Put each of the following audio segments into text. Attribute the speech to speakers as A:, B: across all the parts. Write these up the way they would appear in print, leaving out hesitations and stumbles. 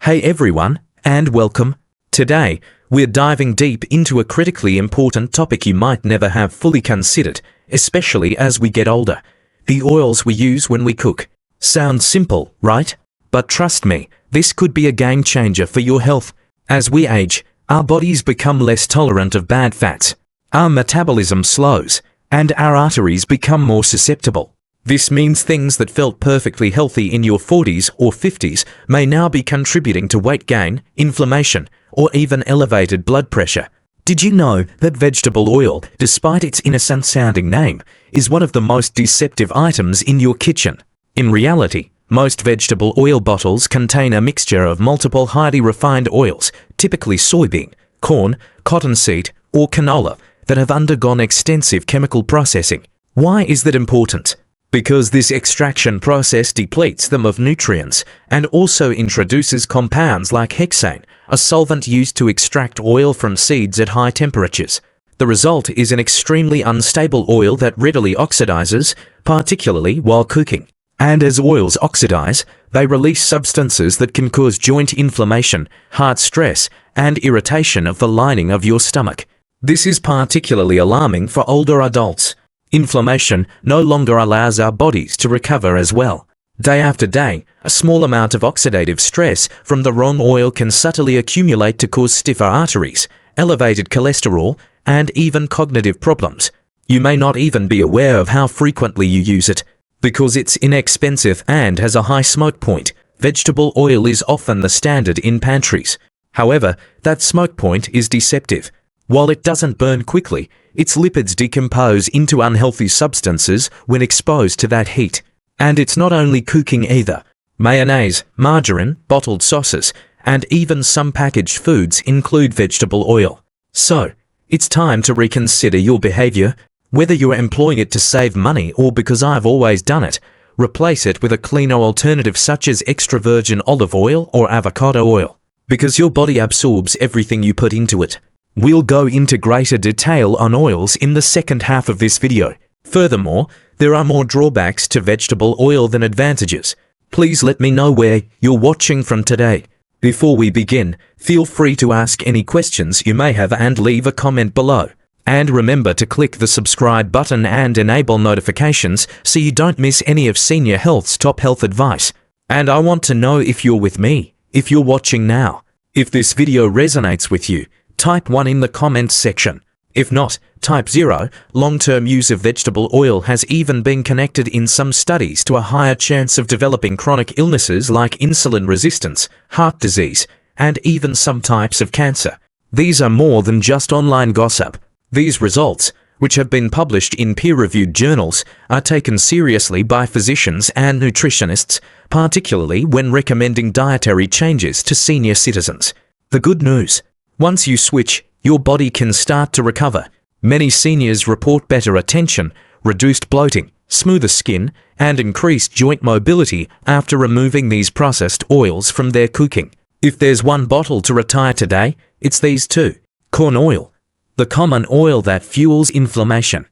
A: Hey everyone, and welcome. Today, we're diving deep into a critically important topic you might never have fully considered, especially as we get older. The oils we use when we cook. Sounds simple, right? But trust me, this could be a game changer for your health. As we age, our bodies become less tolerant of bad fats. Our metabolism slows, and our arteries become more susceptible. This means things that felt perfectly healthy in your 40s or 50s may now be contributing to weight gain, inflammation, or even elevated blood pressure. Did you know that vegetable oil, despite its innocent-sounding name, is one of the most deceptive items in your kitchen? In reality, most vegetable oil bottles contain a mixture of multiple highly refined oils, typically soybean, corn, cottonseed, or canola, that have undergone extensive chemical processing. Why is that important? Because this extraction process depletes them of nutrients and also introduces compounds like hexane, a solvent used to extract oil from seeds at high temperatures. The result is an extremely unstable oil that readily oxidizes, particularly while cooking. And as oils oxidize, they release substances that can cause joint inflammation, heart stress, and irritation of the lining of your stomach. This is particularly alarming for older adults. Inflammation no longer allows our bodies to recover as well. Day after day, a small amount of oxidative stress from the wrong oil can subtly accumulate to cause stiffer arteries, elevated cholesterol, and even cognitive problems. You may not even be aware of how frequently you use it. Because it's inexpensive and has a high smoke point, vegetable oil is often the standard in pantries. However, that smoke point is deceptive. While it doesn't burn quickly, its lipids decompose into unhealthy substances when exposed to that heat. And it's not only cooking either. Mayonnaise, margarine, bottled sauces, and even some packaged foods include vegetable oil. So, it's time to reconsider your behavior. Whether you're employing it to save money or because I've always done it, replace it with a cleaner alternative such as extra virgin olive oil or avocado oil. Because your body absorbs everything you put into it. We'll go into greater detail on oils in the second half of this video. Furthermore, there are more drawbacks to vegetable oil than advantages. Please let me know where you're watching from today. Before we begin, feel free to ask any questions you may have and leave a comment below. And remember to click the subscribe button and enable notifications so you don't miss any of Senior Health's top health advice. And I want to know if you're with me, if you're watching now. If this video resonates with you, type 1 in the comments section. If not, type 0. Long-term use of vegetable oil has even been connected in some studies to a higher chance of developing chronic illnesses like insulin resistance, heart disease, and even some types of cancer. These are more than just online gossip. These results, which have been published in peer-reviewed journals, are taken seriously by physicians and nutritionists, particularly when recommending dietary changes to senior citizens. The good news: once you switch, your body can start to recover. Many seniors report better attention, reduced bloating, smoother skin, and increased joint mobility after removing these processed oils from their cooking. If there's one bottle to retire today, it's these two. Corn oil, the common oil that fuels inflammation.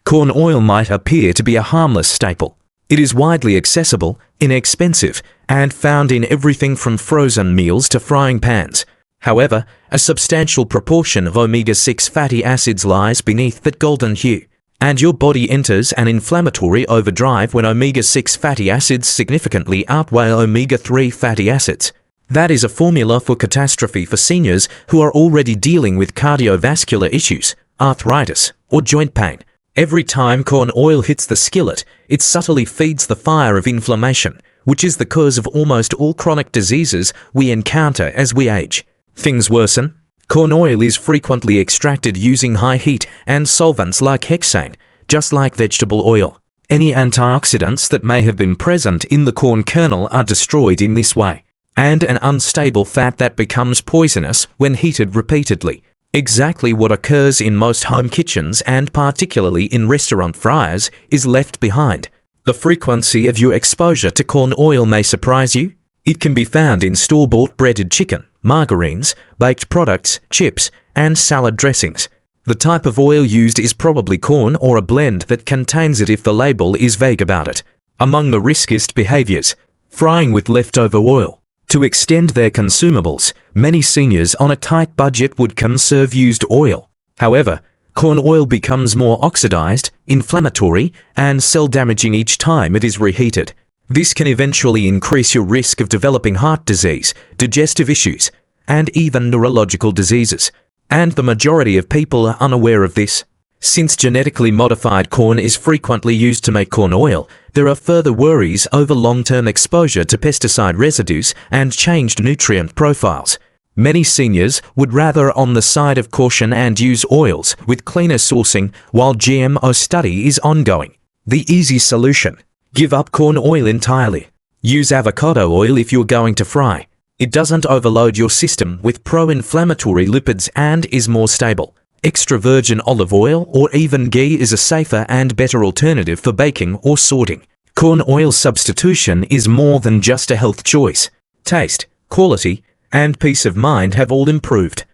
A: Corn oil might appear to be a harmless staple. It is widely accessible, inexpensive, and found in everything from frozen meals to frying pans. However, a substantial proportion of omega-6 fatty acids lies beneath that golden hue, and your body enters an inflammatory overdrive when omega-6 fatty acids significantly outweigh omega-3 fatty acids. That is a formula for catastrophe for seniors who are already dealing with cardiovascular issues, arthritis, or joint pain. Every time corn oil hits the skillet, it subtly feeds the fire of inflammation, which is the cause of almost all chronic diseases we encounter as we age. Things worsen. Corn oil is frequently extracted using high heat and solvents like hexane, just like vegetable oil. Any antioxidants that may have been present in the corn kernel are destroyed in this way, and an unstable fat that becomes poisonous when heated repeatedly. Exactly what occurs in most home kitchens and particularly in restaurant fryers is left behind. The frequency of your exposure to corn oil may surprise you. It can be found in store-bought breaded chicken, margarines, baked products, chips, and salad dressings. The type of oil used is probably corn or a blend that contains it if the label is vague about it. Among the riskiest behaviors: frying with leftover oil. To extend their consumables, many seniors on a tight budget would conserve used oil. However, corn oil becomes more oxidized, inflammatory, and cell-damaging each time it is reheated. This can eventually increase your risk of developing heart disease, digestive issues, and even neurological diseases. And the majority of people are unaware of this. Since genetically modified corn is frequently used to make corn oil, there are further worries over long-term exposure to pesticide residues and changed nutrient profiles. Many seniors would rather on the side of caution and use oils with cleaner sourcing while GMO study is ongoing. The easy solution: give up corn oil entirely. Use avocado oil if you're going to fry. It doesn't overload your system with pro-inflammatory lipids and is more stable. Extra virgin olive oil or even ghee is a safer and better alternative for baking or sorting. Corn oil substitution is more than just a health choice. Taste, quality, and peace of mind have all improved.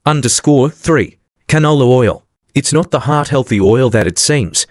A: 3. Canola oil. It's not the heart-healthy oil that it seems.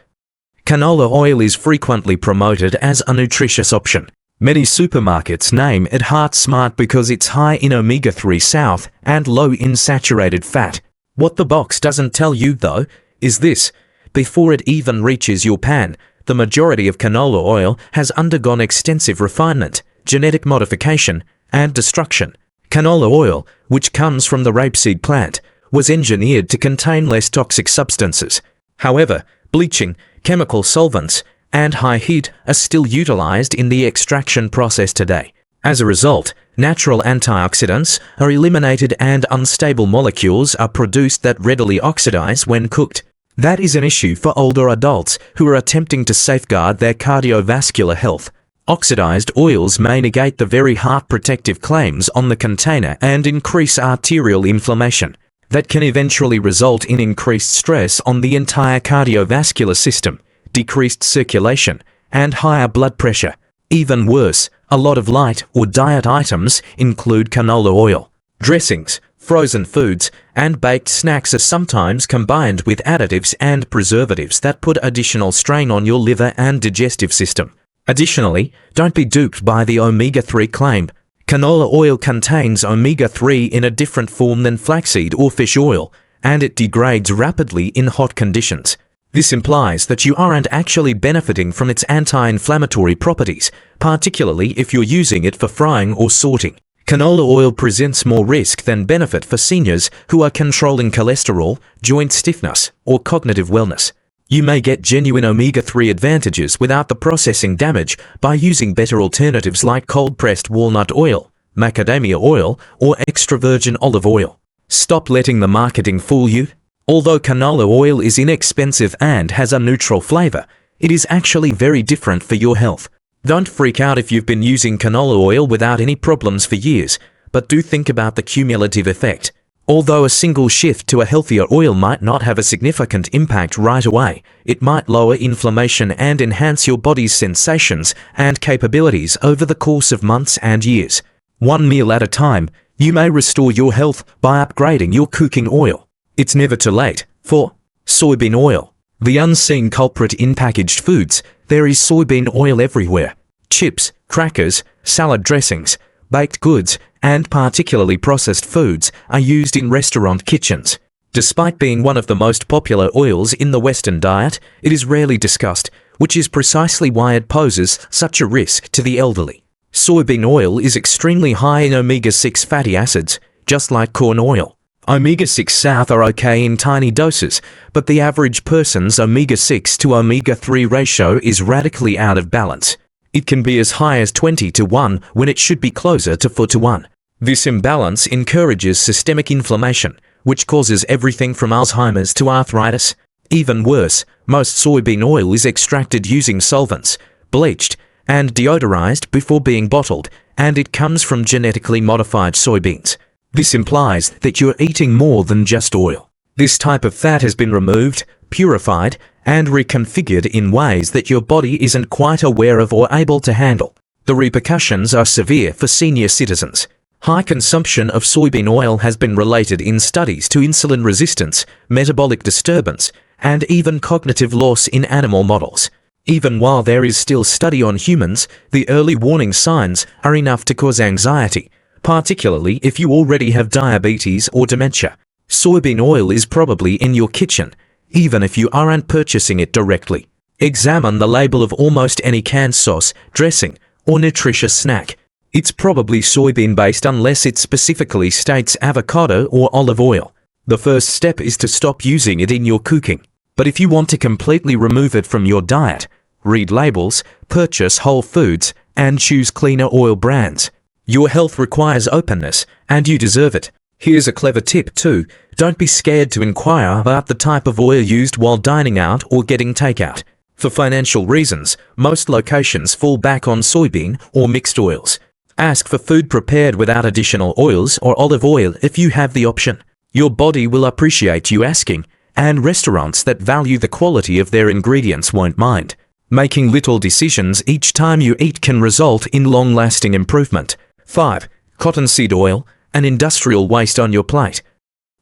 A: Canola oil is frequently promoted as a nutritious option. Many supermarkets name it Heart Smart because it's high in omega-3 south and low in saturated fat. What the box doesn't tell you, though, is this: before it even reaches your pan, the majority of canola oil has undergone extensive refinement, genetic modification, and destruction. Canola oil, which comes from the rapeseed plant, was engineered to contain less toxic substances. However, bleaching, chemical solvents, and high heat are still utilized in the extraction process today. As a result, natural antioxidants are eliminated and unstable molecules are produced that readily oxidize when cooked. That is an issue for older adults who are attempting to safeguard their cardiovascular health. Oxidized oils may negate the very heart protective claims on the container and increase arterial inflammation. That can eventually result in increased stress on the entire cardiovascular system, decreased circulation, and higher blood pressure. Even worse, a lot of light or diet items include canola oil. Dressings, frozen foods, and baked snacks are sometimes combined with additives and preservatives that put additional strain on your liver and digestive system. Additionally, don't be duped by the omega-3 claim. Canola oil contains omega-3 in a different form than flaxseed or fish oil, and it degrades rapidly in hot conditions. This implies that you aren't actually benefiting from its anti-inflammatory properties, particularly if you're using it for frying or sorting. Canola oil presents more risk than benefit for seniors who are controlling cholesterol, joint stiffness, or cognitive wellness. You may get genuine omega-3 advantages without the processing damage by using better alternatives like cold-pressed walnut oil, macadamia oil, or extra virgin olive oil. Stop letting the marketing fool you. Although canola oil is inexpensive and has a neutral flavor, it is actually very different for your health. Don't freak out if you've been using canola oil without any problems for years, but do think about the cumulative effect. Although a single shift to a healthier oil might not have a significant impact right away, it might lower inflammation and enhance your body's sensations and capabilities over the course of months and years. One meal at a time, you may restore your health by upgrading your cooking oil. It's never too late. 4. Soybean oil. The unseen culprit in packaged foods. There is soybean oil everywhere. Chips, crackers, salad dressings, baked goods, and particularly processed foods are used in restaurant kitchens. Despite being one of the most popular oils in the Western diet, it is rarely discussed, which is precisely why it poses such a risk to the elderly. Soybean oil is extremely high in omega-6 fatty acids, just like corn oil. Omega-6 South are okay in tiny doses, but the average person's omega-6 to omega-3 ratio is radically out of balance. It can be as high as 20 to 1 when it should be closer to 4 to 1. This imbalance encourages systemic inflammation, which causes everything from Alzheimer's to arthritis. Even worse, most soybean oil is extracted using solvents, bleached, and deodorized before being bottled, and it comes from genetically modified soybeans. This implies that you're eating more than just oil. This type of fat has been removed, purified, and reconfigured in ways that your body isn't quite aware of or able to handle. The repercussions are severe for senior citizens. High consumption of soybean oil has been related in studies to insulin resistance, metabolic disturbance, and even cognitive loss in animal models. Even while there is still study on humans, the early warning signs are enough to cause anxiety, particularly if you already have diabetes or dementia. Soybean oil is probably in your kitchen, even if you aren't purchasing it directly. Examine the label of almost any canned sauce, dressing, or nutritious snack. It's probably soybean-based unless it specifically states avocado or olive oil. The first step is to stop using it in your cooking. But if you want to completely remove it from your diet, read labels, purchase whole foods, and choose cleaner oil brands. Your health requires openness, and you deserve it. Here's a clever tip too. Don't be scared to inquire about the type of oil used while dining out or getting takeout. For financial reasons, most locations fall back on soybean or mixed oils. Ask for food prepared without additional oils or olive oil if you have the option. Your body will appreciate you asking, and restaurants that value the quality of their ingredients won't mind. Making little decisions each time you eat can result in long-lasting improvement. 5. Cottonseed oil, an industrial waste on your plate.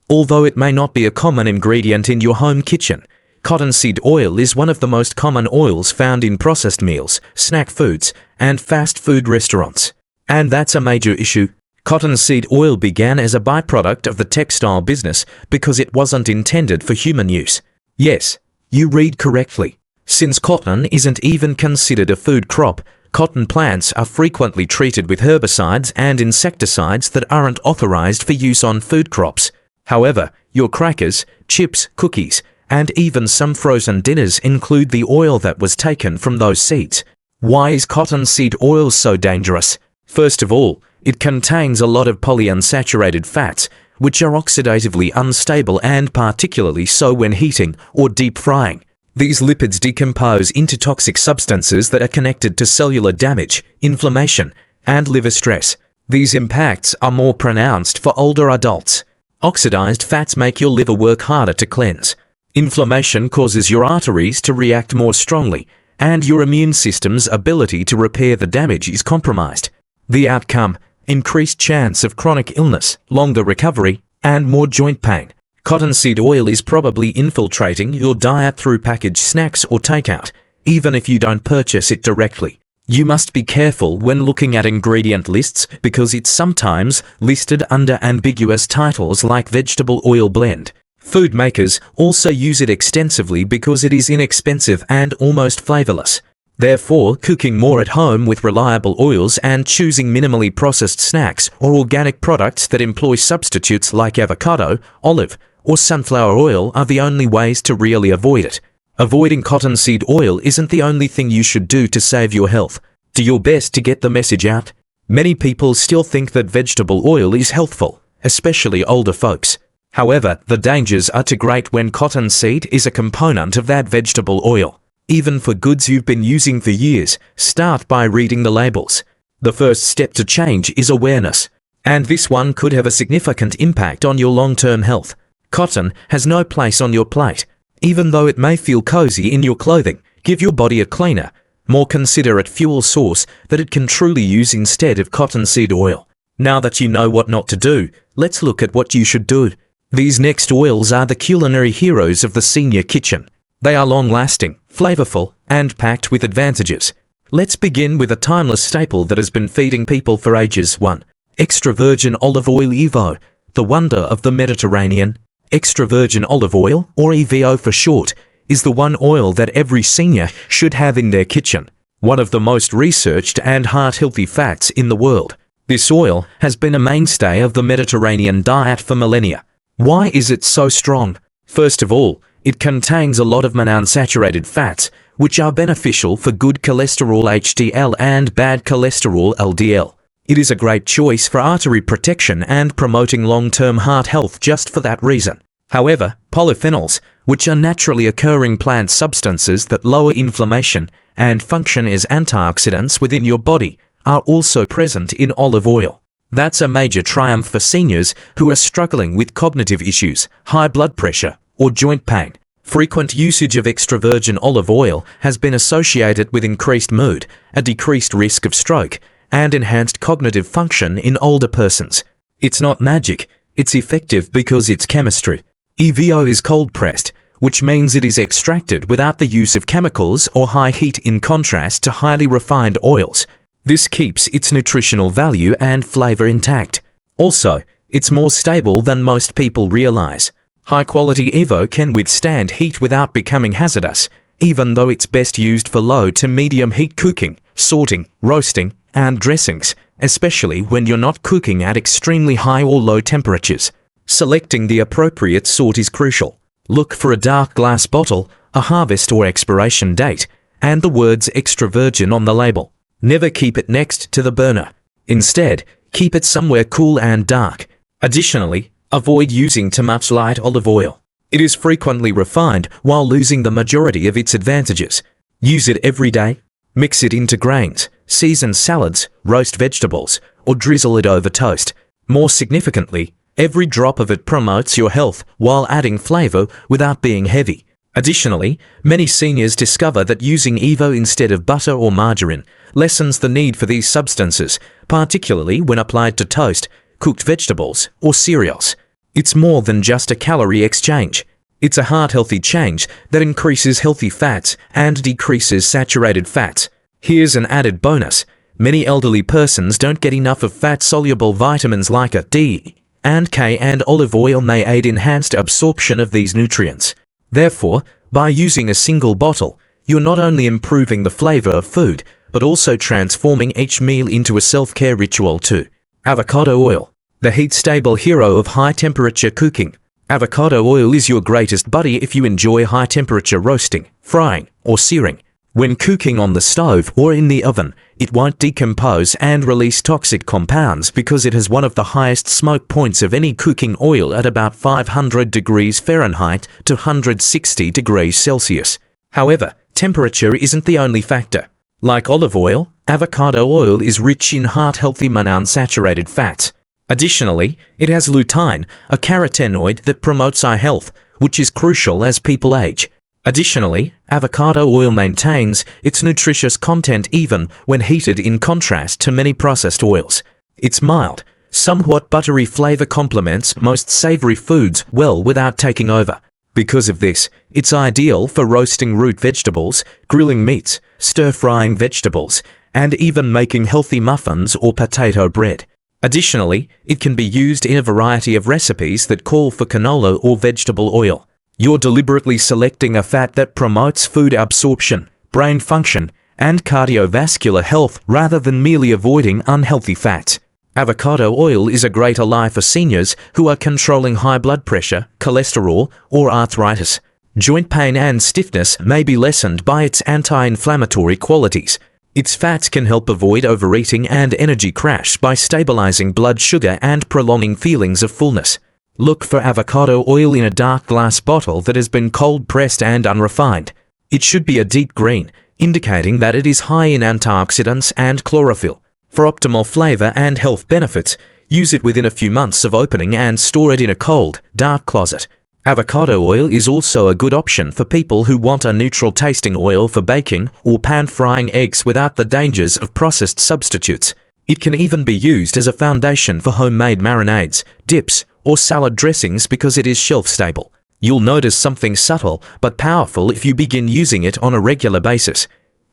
A: Although it may not be a common ingredient in your home kitchen, cottonseed oil is one of the most common oils found in processed meals, snack foods, and fast food restaurants. And that's a major issue. Cottonseed oil began as a byproduct of the textile business because it wasn't intended for human use. Yes, you read correctly. Since cotton isn't even considered a food crop, cotton plants are frequently treated with herbicides and insecticides that aren't authorized for use on food crops. However, your crackers, chips, cookies, and even some frozen dinners include the oil that was taken from those seeds. Why is cottonseed oil so dangerous? First of all, it contains a lot of polyunsaturated fats, which are oxidatively unstable and particularly so when heating or deep frying. These lipids decompose into toxic substances that are connected to cellular damage, inflammation, and liver stress. These impacts are more pronounced for older adults. Oxidized fats make your liver work harder to cleanse. Inflammation causes your arteries to react more strongly, and your immune system's ability to repair the damage is compromised. The outcome: increased chance of chronic illness, longer recovery, and more joint pain. Cottonseed oil is probably infiltrating your diet through packaged snacks or takeout, even if you don't purchase it directly. You must be careful when looking at ingredient lists because it's sometimes listed under ambiguous titles like vegetable oil blend. Food makers also use it extensively because it is inexpensive and almost flavorless. Therefore, cooking more at home with reliable oils and choosing minimally processed snacks or organic products that employ substitutes like avocado, olive, or sunflower oil are the only ways to really avoid it. Avoiding cottonseed oil isn't the only thing you should do to save your health. Do your best to get the message out. Many people still think that vegetable oil is healthful, especially older folks. However, the dangers are too great when cottonseed is a component of that vegetable oil. Even for goods you've been using for years, start by reading the labels. The first step to change is awareness, and this one could have a significant impact on your long-term health. Cotton has no place on your plate. Even though it may feel cozy in your clothing, give your body a cleaner, more considerate fuel source that it can truly use instead of cottonseed oil. Now that you know what not to do, let's look at what you should do. These next oils are the culinary heroes of the senior kitchen. They are long-lasting, flavorful, and packed with advantages. Let's begin with a timeless staple that has been feeding people for ages. 1. Extra virgin olive oil EVO, the wonder of the Mediterranean. Extra virgin olive oil, or EVO for short, is the one oil that every senior should have in their kitchen. One of the most researched and heart-healthy fats in the world. This oil has been a mainstay of the Mediterranean diet for millennia. Why is it so strong? First of all, it contains a lot of monounsaturated fats, which are beneficial for good cholesterol HDL and bad cholesterol LDL. It is a great choice for artery protection and promoting long-term heart health just for that reason. However, polyphenols, which are naturally occurring plant substances that lower inflammation and function as antioxidants within your body, are also present in olive oil. That's a major triumph for seniors who are struggling with cognitive issues, high blood pressure, or joint pain. Frequent usage of extra virgin olive oil has been associated with increased mood, a decreased risk of stroke, and enhanced cognitive function in older persons. It's not magic, it's effective because it's chemistry. EVO is cold-pressed, which means it is extracted without the use of chemicals or high heat in contrast to highly refined oils. This keeps its nutritional value and flavor intact. Also, it's more stable than most people realize. High-quality Evo can withstand heat without becoming hazardous, even though it's best used for low to medium heat cooking, sorting, roasting, and dressings, especially when you're not cooking at extremely high or low temperatures. Selecting the appropriate sort is crucial. Look for a dark glass bottle, a harvest or expiration date, and the words extra virgin on the label. Never keep it next to the burner. Instead, keep it somewhere cool and dark. Additionally, avoid using too much light olive oil. It is frequently refined while losing the majority of its advantages. Use it every day. Mix it into grains, season salads, roast vegetables, or drizzle it over toast. More significantly, every drop of it promotes your health while adding flavor without being heavy. Additionally, many seniors discover that using Evo instead of butter or margarine lessens the need for these substances, particularly when applied to toast, cooked vegetables, or cereals. It's more than just a calorie exchange. It's a heart-healthy change that increases healthy fats and decreases saturated fats. Here's an added bonus. Many elderly persons don't get enough of fat-soluble vitamins like A, D, and K, and olive oil may aid enhanced absorption of these nutrients. Therefore, by using a single bottle, you're not only improving the flavor of food, but also transforming each meal into a self-care ritual too. Avocado oil, the heat-stable hero of high-temperature cooking. Avocado oil is your greatest buddy if you enjoy high-temperature roasting, frying, or searing. When cooking on the stove or in the oven, it won't decompose and release toxic compounds because it has one of the highest smoke points of any cooking oil at about 500 degrees Fahrenheit to 160 degrees Celsius. However, temperature isn't the only factor. Like olive oil, avocado oil is rich in heart-healthy monounsaturated fats. Additionally, it has lutein, a carotenoid that promotes eye health, which is crucial as people age. Additionally, avocado oil maintains its nutritious content even when heated, in contrast to many processed oils. Its mild, somewhat buttery flavor complements most savory foods well without taking over. Because of this, it's ideal for roasting root vegetables, grilling meats, stir-frying vegetables, and even making healthy muffins or potato bread. Additionally, it can be used in a variety of recipes that call for canola or vegetable oil. You're deliberately selecting a fat that promotes food absorption, brain function, and cardiovascular health rather than merely avoiding unhealthy fats. Avocado oil is a great ally for seniors who are controlling high blood pressure, cholesterol, or arthritis. Joint pain and stiffness may be lessened by its anti-inflammatory qualities. Its fats can help avoid overeating and energy crash by stabilizing blood sugar and prolonging feelings of fullness. Look for avocado oil in a dark glass bottle that has been cold-pressed and unrefined. It should be a deep green, indicating that it is high in antioxidants and chlorophyll. For optimal flavor and health benefits, use it within a few months of opening and store it in a cold, dark closet. Avocado oil is also a good option for people who want a neutral-tasting oil for baking or pan-frying eggs without the dangers of processed substitutes. It can even be used as a foundation for homemade marinades, dips, or salad dressings because it is shelf-stable. You'll notice something subtle but powerful if you begin using it on a regular basis.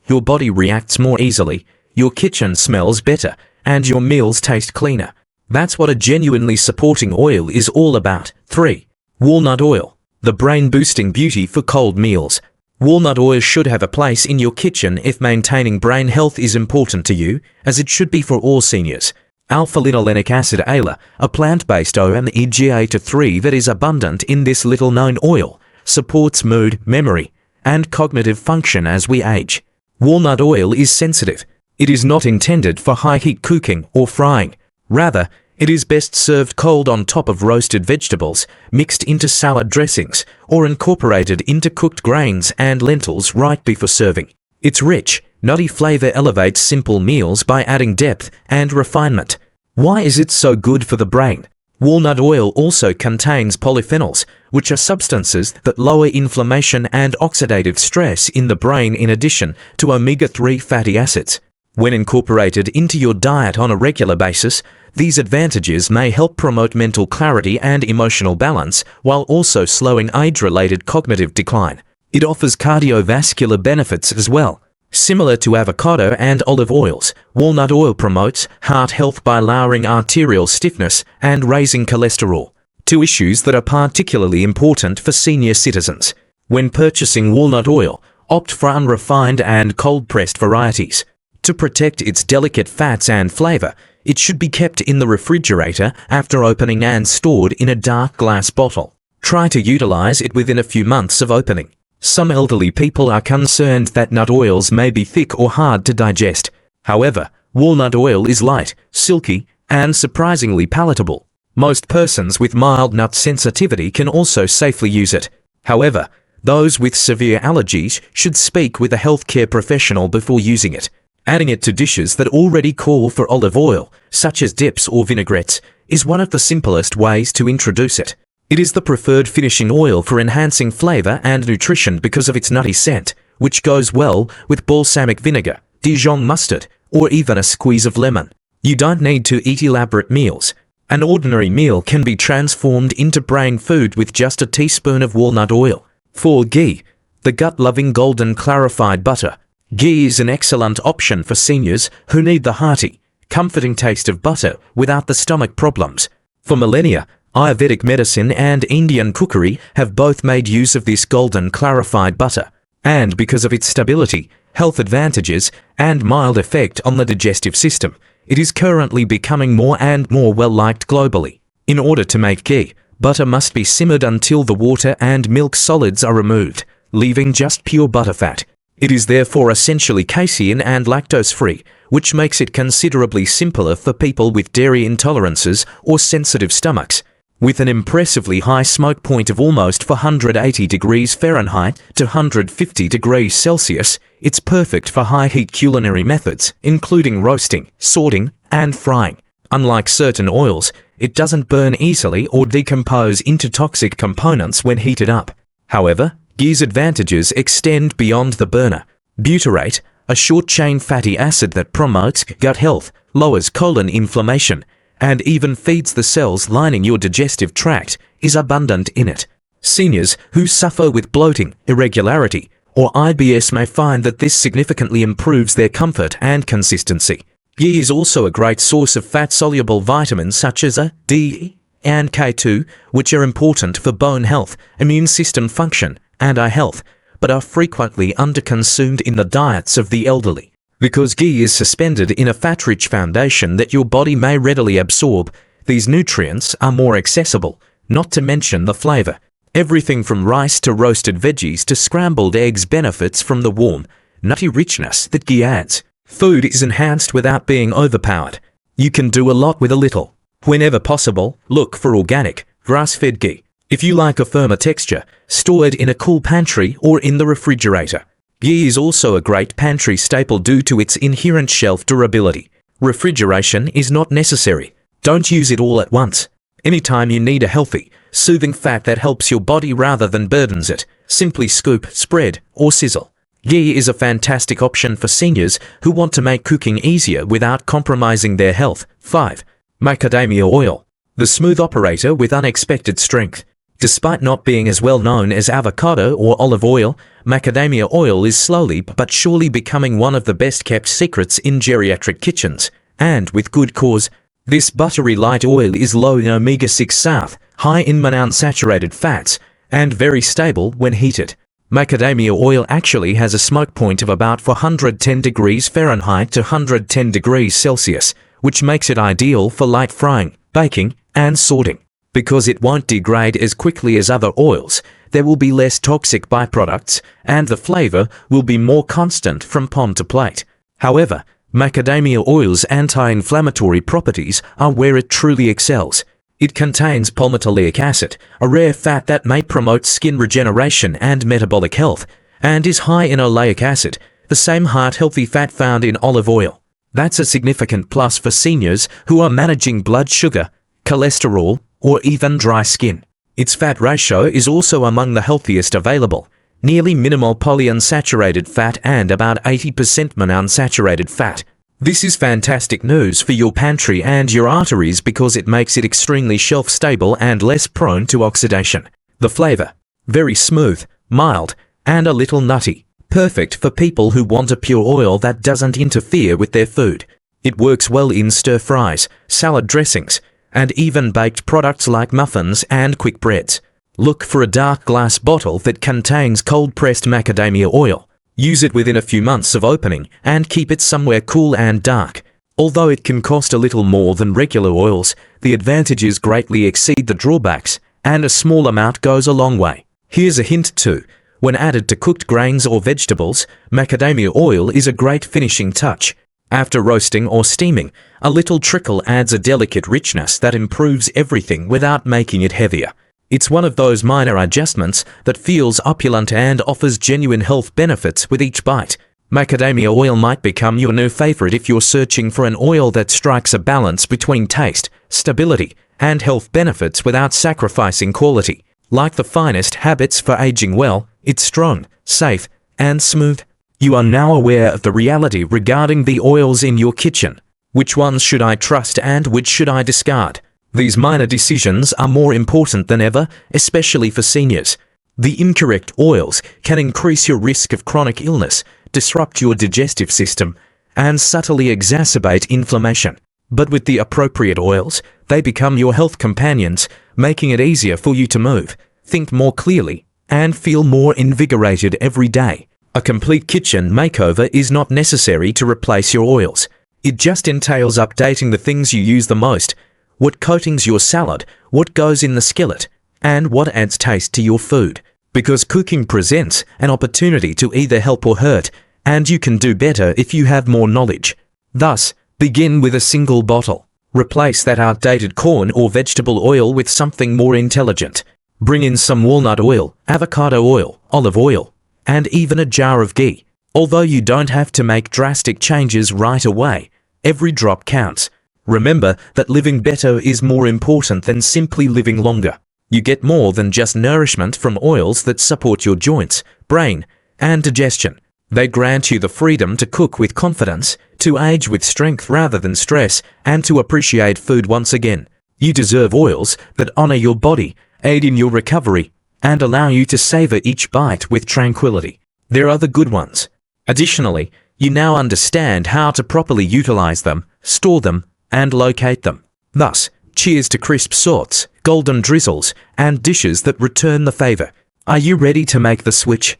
A: Your body reacts more easily, your kitchen smells better, and your meals taste cleaner. That's what a genuinely supporting oil is all about. 3. Walnut oil, the brain-boosting beauty for cold meals. Walnut oil should have a place in your kitchen if maintaining brain health is important to you, as it should be for all seniors. Alpha-linolenic acid ALA, a plant-based omega-3 that is abundant in this little-known oil, supports mood, memory, and cognitive function as we age. Walnut oil is sensitive. It is not intended for high-heat cooking or frying. Rather, it is best served cold on top of roasted vegetables, mixed into salad dressings, or incorporated into cooked grains and lentils right before serving. Its rich, nutty flavor elevates simple meals by adding depth and refinement. Why is it so good for the brain? Walnut oil also contains polyphenols, which are substances that lower inflammation and oxidative stress in the brain in addition to omega-3 fatty acids. When incorporated into your diet on a regular basis, These advantages may help promote mental clarity and emotional balance while also slowing age-related cognitive decline. It offers cardiovascular benefits as well. Similar to avocado and olive oils, walnut oil promotes heart health by lowering arterial stiffness and raising cholesterol, two issues that are particularly important for senior citizens. When purchasing walnut oil, opt for unrefined and cold-pressed varieties. To protect its delicate fats and flavor, it should be kept in the refrigerator after opening and stored in a dark glass bottle. Try to utilize it within a few months of opening. Some elderly people are concerned that nut oils may be thick or hard to digest. However, walnut oil is light, silky, and surprisingly palatable. Most persons with mild nut sensitivity can also safely use it. However, those with severe allergies should speak with a healthcare professional before using it. Adding it to dishes that already call for olive oil, such as dips or vinaigrettes, is one of the simplest ways to introduce it. It is the preferred finishing oil for enhancing flavor and nutrition because of its nutty scent, which goes well with balsamic vinegar, Dijon mustard, or even a squeeze of lemon. You don't need to eat elaborate meals. An ordinary meal can be transformed into brain food with just a teaspoon of walnut oil. 4. Ghee, the gut-loving golden clarified butter. Ghee is an excellent option for seniors who need the hearty, comforting taste of butter without the stomach problems. For millennia, Ayurvedic medicine and Indian cookery have both made use of this golden clarified butter, and because of its stability, health advantages, and mild effect on the digestive system, it is currently becoming more and more well-liked globally. In order to make ghee, butter must be simmered until the water and milk solids are removed, leaving just pure butterfat. It is therefore essentially casein and lactose-free, which makes it considerably simpler for people with dairy intolerances or sensitive stomachs. With an impressively high smoke point of almost 480 degrees Fahrenheit to 150 degrees Celsius, it's perfect for high-heat culinary methods, including roasting, sorting, and frying. Unlike certain oils, it doesn't burn easily or decompose into toxic components when heated up. However, ghee's advantages extend beyond the burner. Butyrate, a short-chain fatty acid that promotes gut health, lowers colon inflammation, and even feeds the cells lining your digestive tract, is abundant in it. Seniors who suffer with bloating, irregularity, or IBS may find that this significantly improves their comfort and consistency. Ghee is also a great source of fat-soluble vitamins such as A, D, and K2, which are important for bone health, immune system function, and eye health, but are frequently underconsumed in the diets of the elderly. Because ghee is suspended in a fat-rich foundation that your body may readily absorb, these nutrients are more accessible, not to mention the flavor. Everything from rice to roasted veggies to scrambled eggs benefits from the warm, nutty richness that ghee adds. Food is enhanced without being overpowered. You can do a lot with a little. Whenever possible, look for organic, grass-fed ghee. If you like a firmer texture, store it in a cool pantry or in the refrigerator. Ghee is also a great pantry staple due to its inherent shelf durability. Refrigeration is not necessary. Don't use it all at once. Anytime you need a healthy, soothing fat that helps your body rather than burdens it, simply scoop, spread, or sizzle. Ghee is a fantastic option for seniors who want to make cooking easier without compromising their health. 5. Macadamia oil, the smooth operator with unexpected strength. Despite not being as well known as avocado or olive oil, macadamia oil is slowly but surely becoming one of the best-kept secrets in geriatric kitchens, and with good cause. This buttery light oil is low in omega-6 south, high in monounsaturated fats, and very stable when heated. Macadamia oil actually has a smoke point of about 410 degrees Fahrenheit to 110 degrees Celsius, which makes it ideal for light frying, baking, and sorting. Because it won't degrade as quickly as other oils, there will be less toxic byproducts, and the flavor will be more constant from pond to plate. However, macadamia oil's anti-inflammatory properties are where it truly excels. It contains palmitoleic acid, a rare fat that may promote skin regeneration and metabolic health, and is high in oleic acid, the same heart-healthy fat found in olive oil. That's a significant plus for seniors who are managing blood sugar, cholesterol, or even dry skin. Its fat ratio is also among the healthiest available, nearly minimal polyunsaturated fat and about 80% monounsaturated fat. This is fantastic news for your pantry and your arteries because it makes it extremely shelf stable and less prone to oxidation. The flavor, very smooth, mild, and a little nutty. Perfect for people who want a pure oil that doesn't interfere with their food. It works well in stir-fries, salad dressings, and even baked products like muffins and quick breads. Look for a dark glass bottle that contains cold-pressed macadamia oil. Use it within a few months of opening and keep it somewhere cool and dark. Although it can cost a little more than regular oils, the advantages greatly exceed the drawbacks, and a small amount goes a long way. Here's a hint too. When added to cooked grains or vegetables, macadamia oil is a great finishing touch. After roasting or steaming, a little trickle adds a delicate richness that improves everything without making it heavier. It's one of those minor adjustments that feels opulent and offers genuine health benefits with each bite. Macadamia oil might become your new favorite if you're searching for an oil that strikes a balance between taste, stability, and health benefits without sacrificing quality. Like the finest habits for aging well, it's strong, safe, and smooth. You are now aware of the reality regarding the oils in your kitchen. Which ones should I trust and which should I discard? These minor decisions are more important than ever, especially for seniors. The incorrect oils can increase your risk of chronic illness, disrupt your digestive system, and subtly exacerbate inflammation. But with the appropriate oils, they become your health companions, making it easier for you to move, think more clearly, and feel more invigorated every day. A complete kitchen makeover is not necessary to replace your oils. It just entails updating the things you use the most. What coatings your salad, what goes in the skillet, and what adds taste to your food. Because cooking presents an opportunity to either help or hurt, and you can do better if you have more knowledge. Thus, begin with a single bottle. Replace that outdated corn or vegetable oil with something more intelligent. Bring in some walnut oil, avocado oil, olive oil, and even a jar of ghee. Although you don't have to make drastic changes right away, every drop counts. Remember that living better is more important than simply living longer. You get more than just nourishment from oils that support your joints, brain, and digestion. They grant you the freedom to cook with confidence, to age with strength rather than stress, and to appreciate food once again. You deserve oils that honor your body, aid in your recovery, and allow you to savor each bite with tranquility. There are the good ones. Additionally, you now understand how to properly utilize them, store them, and locate them. Thus, cheers to crisp sorts, golden drizzles, and dishes that return the favor. Are you ready to make the switch?